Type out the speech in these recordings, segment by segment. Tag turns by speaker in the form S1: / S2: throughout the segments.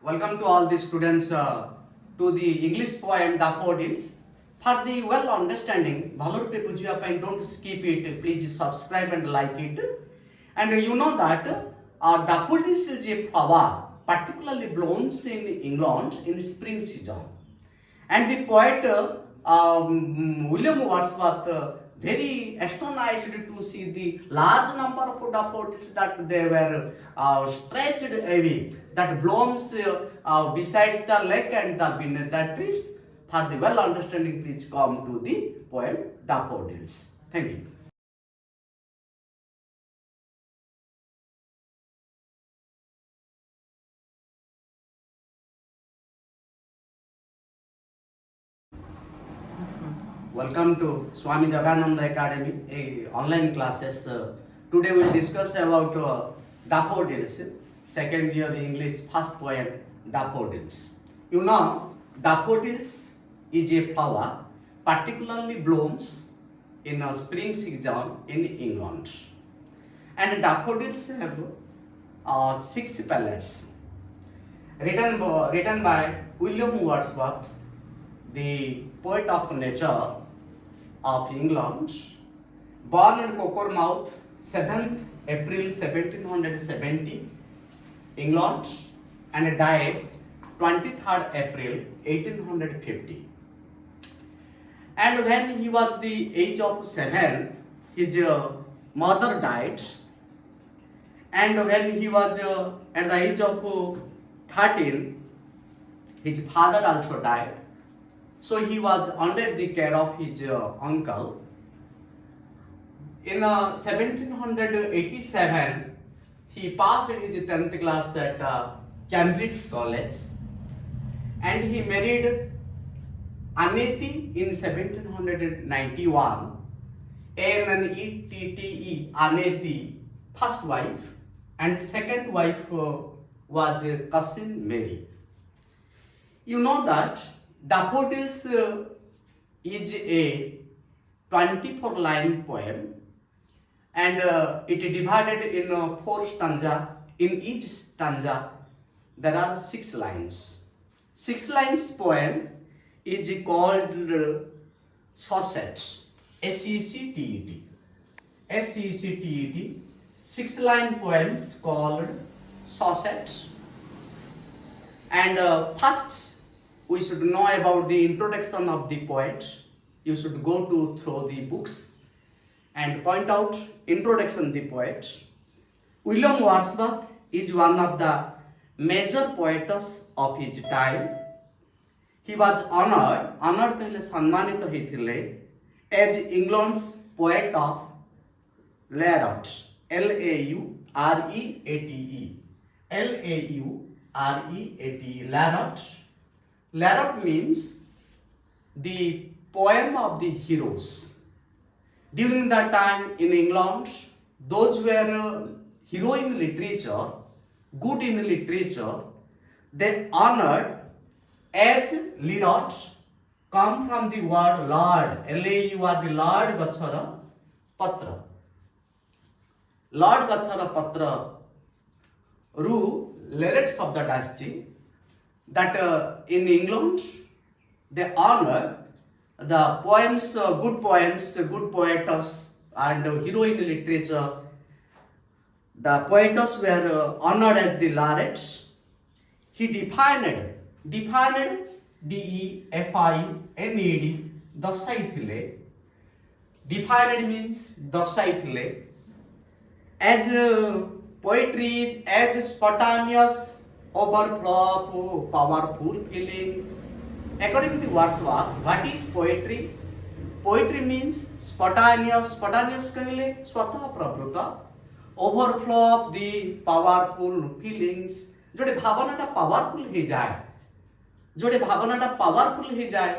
S1: Welcome to all the students to the English poem Daffodils. For the well understanding, Bhalurupe Bujiya Pai, don't skip it. Please subscribe and like it. And you know that daffodils is a flower, particularly blooms in England in spring season. And the poet William Wordsworth very astonished to see the large number of daffodils that they were stretched away, that blooms besides the lake and the beneath the trees. For the well understanding, please come to the poem Daffodils. Thank you. Welcome to Swami Jagananda Academy, online classes. Today we will discuss about daffodils, second year English first poem Daffodils. You know, daffodils is a flower, particularly blooms in a spring season in England. And daffodils have six pellets. Written by William Wordsworth, the poet of nature of England, born in Cockermouth, 7th April 1770, England, and died 23rd April 1850. And when he was the age of 7, his mother died, and when he was at the age of 13, his father also died. So he was under the care of his uncle. In 1787, he passed his 10th class at Cambridge College, and he married Annette in 1791. Annette, Annette, first wife, and second wife was cousin Mary. You know that Daffodils is a 24-line poem, and it is divided in 4 stanzas. In each stanza, there are 6 lines. 6 lines poem is called Chse, S-E-C-T-E-T. S-E-C-T-E-T. 6-line poems called Chse. And first, we should know about the introduction of the poet. You should go through the books and point out introduction the poet. William Wordsworth is one of the major poets of his time. He was honored कहिले सम्मानित होइथिले as England's poet of Laurette, L-A-U-R-E-A-T-E, L-A-U-R-E-A-T-E, Laurette. Laurette means the poem of the heroes. During that time in England, those were hero in literature, good in literature, they honored as Laurette, come from the word Lord, L-A-U-R-D, Lord Gachara Patra. Lord Gachara Patra ru Laurette शब्द आछि that in England they honor the poems, good poems, good poets and hero in literature. The poets were honored as the laureates. He defined D-E-F-I-N-E-D दर्शाइथिले. Defined means दर्शाइथिले as poetry as spontaneous overflow of powerful feelings. According to Wordsworth, what is poetry? Poetry means spontaneous कहले स्वतः प्रवृत्त, overflow of the powerful feelings. जोड़े भावनाटा powerful हो जाए,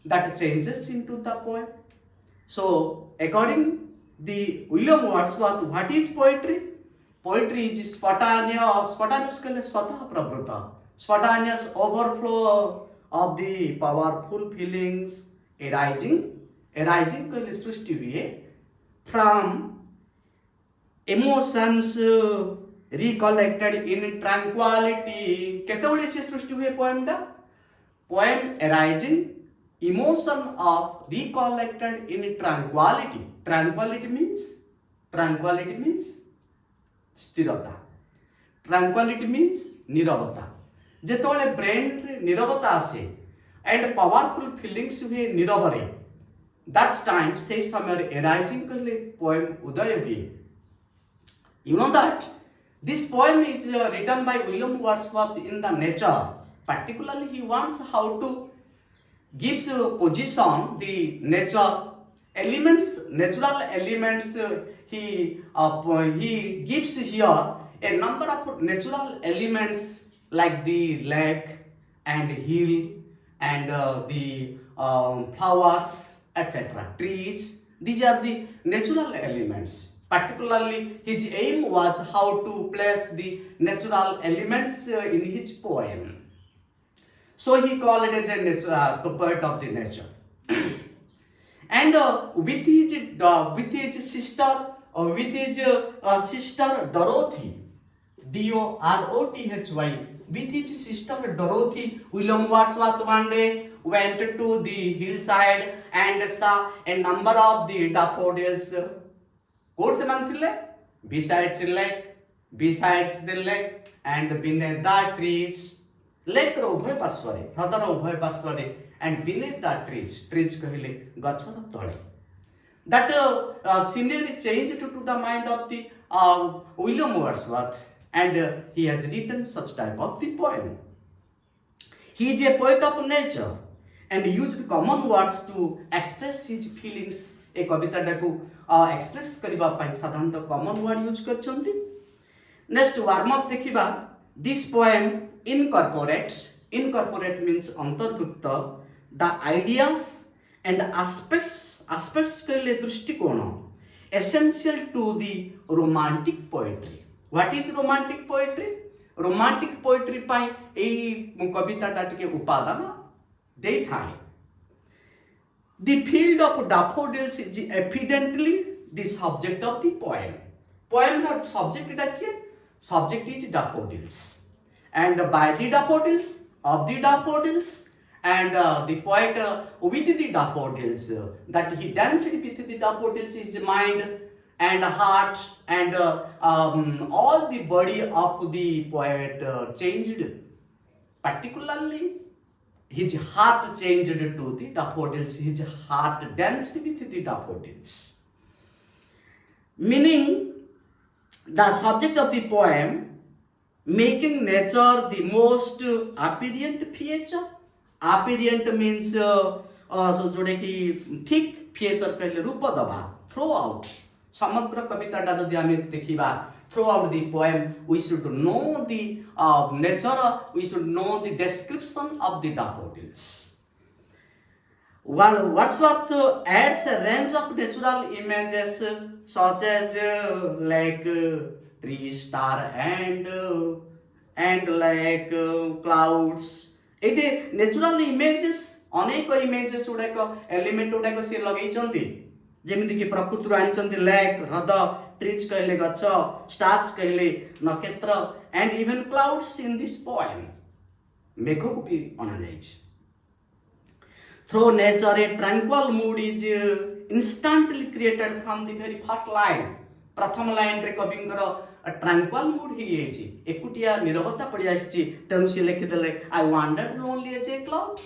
S1: that changes into the poem. So, according the William Wordsworth, what is poetry? Poetry is spontaneous कहले स्वतः प्रवृत्त, spontaneous overflow of the powerful feelings arising कहले सृष्टि हुए from emotions recollected in tranquility. केतेबेले से सृष्टि हुए पोएम डा poem arising emotion of recollected in tranquility. Tranquility means स्थिरता. Tranquility means नीरवता. जेतोले brain रे नीरवता आसे and powerful feelings हुए नीरवरे, that's time से समय arising करले poem उदय हुए. You know that this poem is written by William Wordsworth in the nature. Particularly, he wants how to gives position the nature elements, natural elements. He gives here a number of natural elements like the lake and hill and the flowers, etc. Trees. These are the natural elements. Particularly, his aim was how to place the natural elements in his poem. So he called it as a poet of the nature. And with his sister Dorothy, Dorothy, with his sister Dorothy, William Wordsworth one day went to the hillside and saw a number of the daffodils. Course besides the lake and beneath the trees. Lake ro ubhay parshware, hrad ro ubhay parshware, and beneath the trees kahile gachar tole. That scenery changed to the mind of the William Wordsworth, and he has written such type of the poem. He is a poet of nature and used common words to express his feelings. A कविता टाकू express करिबा पई साधारणतः common word use करछंती. Next warm up देखिबा. This poem incorporate means अंतर्भुक्त the ideas and aspects कहले दृष्टिकोण essential to the romantic poetry. What is romantic poetry? Romantic poetry पई एई कविता टाके उपादान देई थाए. The field of daffodils is evidently the subject of the poem. Poem ର subject ଟା किए? Subject is daffodils. And by the daffodils, of the daffodils, and the poet with the daffodils, that he danced with the daffodils, his mind and heart and all the body of the poet changed. Particularly, his heart changed to the daffodils. His heart danced with the daffodils. Meaning, the subject of the poem making nature the most apparent feature. Apparent means जोड़े कि ठीक feature कहले रूप दबा. Throughout समग्र कविता टा जदि आमे देखिबा, throughout the poem we should know the nature, we should know the description of the daffodils. While Wordsworth adds a range of natural images such as like tree, star and like clouds. It natural images, अनेक images उड़ाक element उड़ाक से लगे चंदी. जेमिति कि प्रकृति आनी चंदी lake, ह्रद, trees कहले गच्छ, stars कहले नक्षत्र, and even clouds in this poem. मेघ को भी अना जाइछ. Through nature, a tranquil mood is instantly created from the very first line. प्रथम लाइन रे कविंकर ट्रैंक्वल मूड ही एछि. एकुटिया निरवता पड़ी आछि. तेनु से लिखि देले I wandered lonely as a cloud.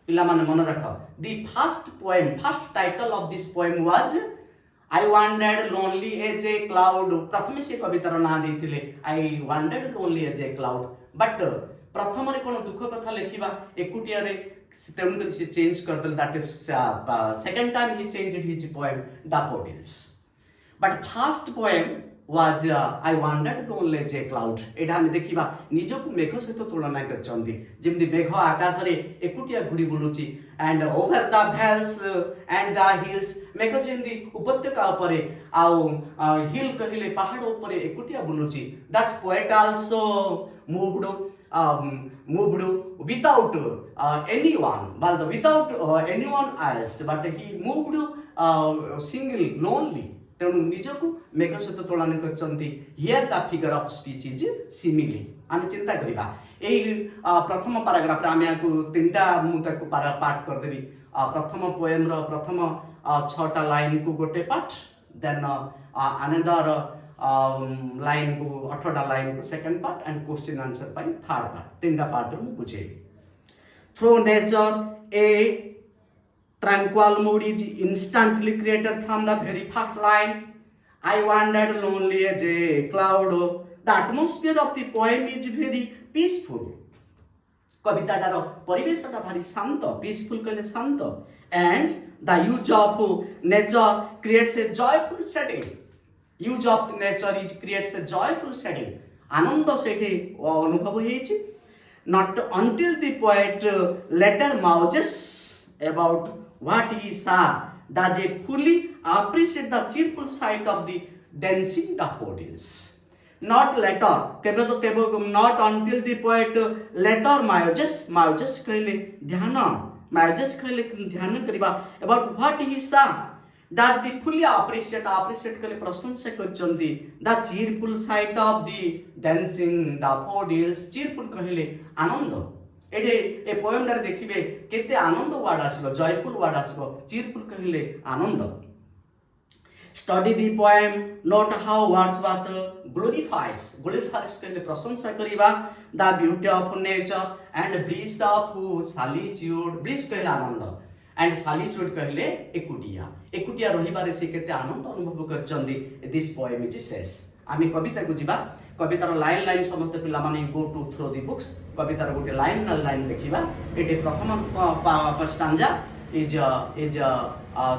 S1: पिला माने मन रख. The first title of this poem was I wandered lonely as a cloud. प्रथम से कवितार ना देथिले I wandered lonely as a cloud. But प्रथम रे कोन दुख कथा लिखिबा एकुटिया रे तेनु कर से चेंज कर देल. that second time he changed his poem Daffodils. But first poem was I wandered lonely as a cloud. एटा हम देखिबा निजो को मेघ सहित तुलना करचंदी. जेमि मेघ आकाश रे एकुटिया घुरी बुलुची and over the vales and the hills. मेघ जेमि उपत्यका उपरे आउ हिल कहिले पहाड़ उपरे एकुटिया बुलुची. That's poet also moved without anyone, without anyone else, but he moved single, lonely. तेणु निजको मेघ सहित तुलना करचंती here the figure of speech is simile आम चिंता करबा एई प्रथम पैराग्राफ रे आमे को तीनटा मु ताको पाठ कर देबी प्रथम पोएम रो प्रथम 6टा लाइन को गोटे पार्ट देन अनदर लाइन को 8टा लाइन को second part and question answer पाई थर्ड पार्ट तीनटा पार्ट मु बुझेबी through nature a tranquil mood is instantly created from the very first line. I wandered lonely as a cloud. The atmosphere of the poem is very peaceful. कविताटार परिवेशटा भारी शांत peaceful कहले शांत and the use of nature creates a joyful setting. Use of nature is creates a joyful setting. आनंद सेठी अनुभव हेछि. Not until the poet later mouses about what he saw does he fully appreciate the cheerful sight of the dancing daffodils. Not later, not until the poet later mouses कहले ध्यान mouses कहले ध्यान करिबा about what he saw does he fully appreciate कहले प्रशंसा करचंती the cheerful sight of the dancing daffodils. cheerful कहले आनंद एडे a poem रे देखिबे केते आनंद वर्ड आसीबो जयफुल वर्ड आसीबो चीरफुल कहले आनंद. Study the poem note how Wordsworth glorifies कहले प्रशंसा करिबा the beauty of nature and bliss of solitude. Bliss कहले आनंद एंड सॉलिट्यूड कहले एकुटिया रहिबारे से केते आनंद अनुभव करचंदी. दिस पोएम इज सेस. आमी कविता को जिबा कवितार लाइन समस्त पिला माने go to through the books कवितार गोटे लाइन देखिबा. एटे प्रथम स्टांजा इज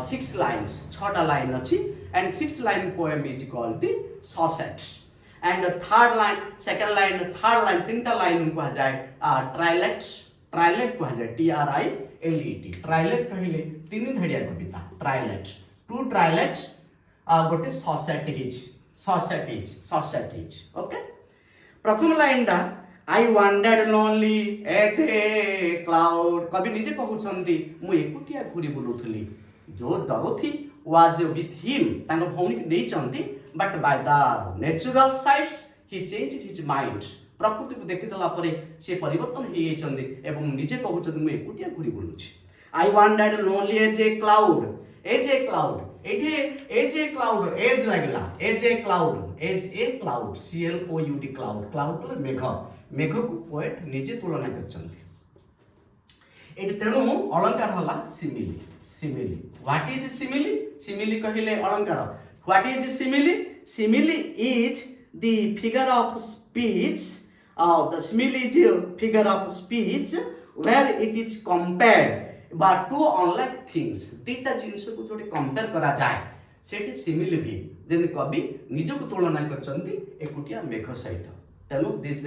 S1: 6 लाइन्स 6टा लाइन अछि and 6 line poem is called the sestet and third line second line third line तीनटा लाइन को जाय ट्राइलेट को जाय TRILET. ट्राइलेट कहिले तीन धड़िया कविता ट्राइलेट टू ट्राइलेट गोटे सॉसेट इज ओके. प्रथम लाइन डा I wandered lonely as a cloud. कवि निजे कहउछंती मु एकुटिया घुरी बुलुथली जो डरोथी वाज विथ हिम तांको भौणी नेचंती but by the natural sights he changed his mind. प्रकृति को देखितला परे से परिवर्तन हे चंदी एवं निजे कहउछंती मु एकुटिया घुरी बुलुछि. I wandered lonely as a cloud एजे एज ए क्लाउड एज लागला as a cloud CLOUD cloud मेघ को पोएट निजे तुलना करचंती. एटी तेणु अलंकार हला सिमिली. व्हाट इज सिमिली कहले अलंकार. What is simile is the figure of speech. The simile is figure of speech where it is compared but two unlike things. दीटा जिनस को जोटे कंपेयर करा जाए सेठी सिमिली भी जेन कवि निज को तुलना करचंती एकुटिया मेघ सहित. तेनु दिस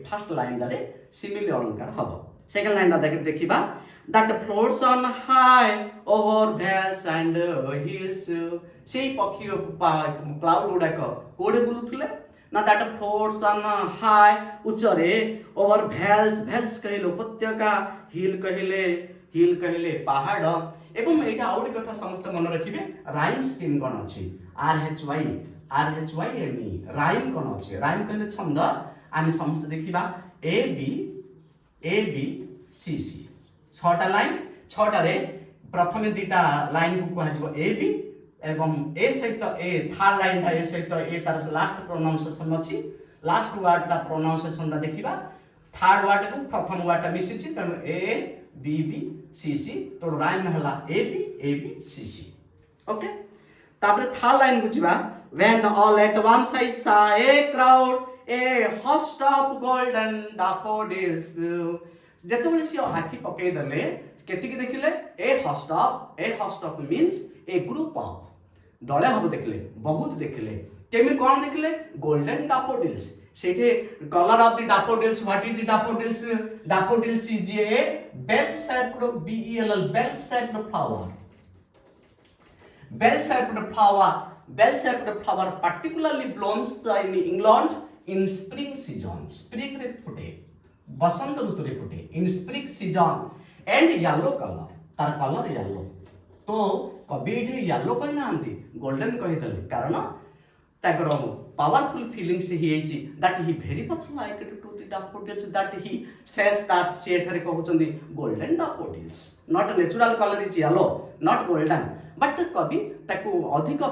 S1: फर्स्ट लाइन रे सिमिली अलंकार हबो. सेकंड लाइन दा देखिबा that floats on high over vales and hills. सेही पक्षी क्लाउड गुडाक कोडे बुलुथले ना that floats on high उच्चरे over vales कहले उपत्यका हिल कहले पहाड़ एवं एटा आउट कथा समस्त मन रखिबे. राइम स्कीम कोन अछि RHYME राइम कोन अछि. राइम कहले छंद आमी समस्त देखिबा ABCC 6टा लाइन 6टा रे प्रथमे दीटा लाइन को कह जबो AB एवं ए सहित ए थर्ड लाइन ता ए सहित ए तार लास्ट प्रोनाउंसिएशन अछि. लास्ट वर्ड ता प्रोनाउंसिएशन ता देखिबा. थर्ड वर्ड को प्रथम वर्ड ता मिसिछि तनो ABBCC तो राइम हला ABCC ओके. तापरे थर्ड लाइन बुझिबा when all at once I saw a crowd a host of golden daffodils. जेतबेले से आखि पकई दले केति के देखिले a host of means a group of दले हबो देखिले बहुत देखिले केमि कोन देखिले golden daffodils. सेठे colour of the daffodils. What is daffodils? Daffodils is a bell-shaped bell-shaped flower. Bell-shaped flower particularly blooms in England in spring season. Spring रे फुटे बसंत ऋतु रे फुटे in spring season and yellow color. तार colour yellow तो कवि ये yellow कही ना गोल्डन कहीदे कारण ताकर powerful feelings he that he very much like to the daffodils that he says that से एठारे कहउचंदी golden daffodils not natural colour is yellow not golden but कवि ताकू अधिक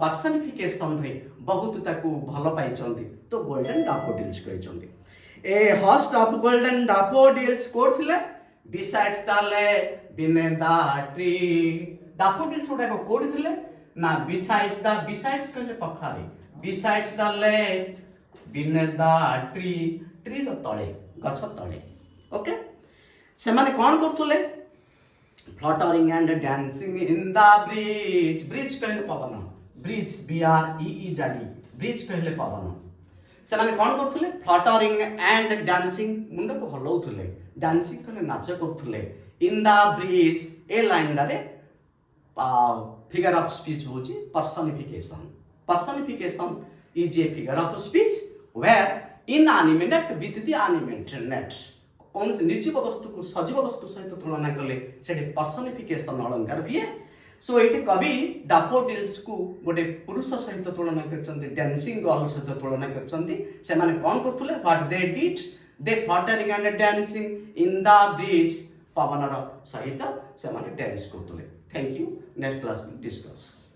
S1: पर्सनिफिकेशन रे बहुत ताकू भल पाइचंदी तो गोल्डन डैफोडिल्स कहिचंदी a host of golden daffodils कोड थिले besides the lake beneath the tree daffodils गुडा कोड थिले ना बिसाइड्स कहले पखारे besides the lake beneath the tree रो तळे गछ तळे ओके से माने कोन करथुले fluttering and dancing in the breeze कहले पवन ब्रिज BREEZ ब्रिज कहले पवन से माने कोन करथुले फ्लटरिंग एंड डांसिंग मुंड को हलौथुले डांसिंग कहले नाच करथुले इन द ब्रिज ए लाइन रे फिगर ऑफ स्पीच होची personification is a figure of speech where inanimate with the animate कौन से निर्जीव वस्तु को सजीव वस्तु सहित तुलना कले सेठी पर्सनिफिकेशन अलंकार भी है सो एठी कवि डैफोडिल्स को गोटे पुरुष सहित तुलना करचंती डांसिंग गर्ल सहित तुलना करचंती से माने कोन करथुले what they did they fluttering and dancing in the breeze पवनर सहित से माने डांस करथुले थैंक यू नेक्स्ट क्लास में डिस्कस